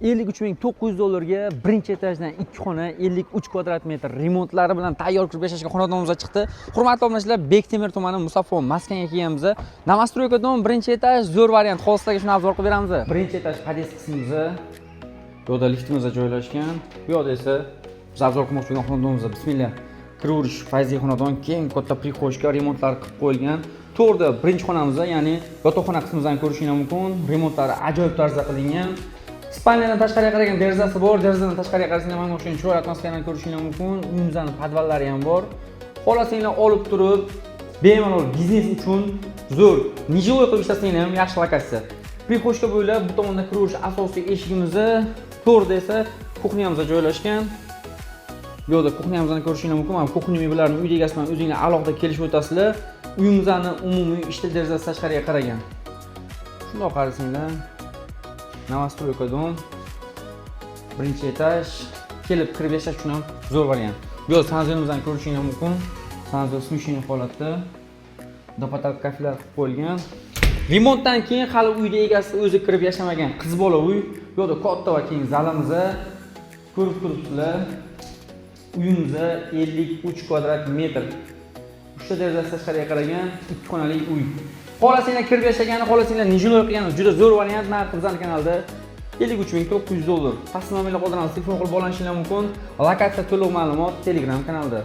$53.900 ga birinchi etajdan 2 xona 53 kvadrat metr remontlari bilan tayyor kirib yashashga xonadonimizga chiqdi. Hurmatli obunachilar, Bektemir tumani Musaffo maskanga kelganmiz. Novostroyka dom birinchi etaj zo'r variant. Hozirga shuni obzor qilib beramiz. Birinchi etaj podest qismimizda bu yerda liftimiz joylashgan. Bu yerda esa biz obzor qilmoqchi bo'lgan xonadonimizda bismillah kiraverish fayzli xonadon, keng katta prixoshka remontlar qilib qo'yilgan. To'g'rida birinchi xonamizda, ya'ni yotoqxona qismimizdan ko'rishingiz mumkin. Remontlari ajoyib tarzda qilingan. Spalniyadan tashqariga qaragan derazasi bor. Derazadan tashqariga qarasanglar mana o'sha chiroyli atmosferani ko'rishingiz mumkin. Uyimizning podvallari ham bor. Xohlasanglar olib turib, bemalol biznes uchun zo'r nijiloy qilib ishlasanglar ham yaxshi lokatsiya. Prixoshka bo'ylab bu tomonda kiraverish asosiy eshigimizni, to'g'rida esa kuxnyamizda joylashgan. Bu yerda kuxnyamizni ko'rishingiz mumkin. Mana kuxnya mebelarini uyda egasi bilan o'zinglar alohida kelishib o'tasizlar. Uyimizning umumiy ishtil derazasi tashqariga qaragan. Shunday qarasanglar, Novostroyka dom birinchi etaj kelib kirib yashash uchun ham zo'r variant. Bu yerda sanzilimizni ko'rishingiz mumkin. Sanzil смешение holatda. Dopatal kafelar qilib qo'yilgan. Remontdan keyin hali uyda egasi o'zi kirib yashamagan qiz bola uy. Bu yerda katta va keng zalimiz ko'rib turibsizlar. Uyimizda 53 kvadrat metr. Uchta derazasi tashqariga qaragan 2 xonali uy. Xohlasanglar kirib yashagani, xohlasanglar nijiloy qilgani juda zo'r variant. Narxi bizning kanalda $53.900. Pastda nomerlar qoldiramiz, telefon qilib bog'lanishingiz mumkin. Lokatsiya to'liq ma'lumot Telegram kanalida.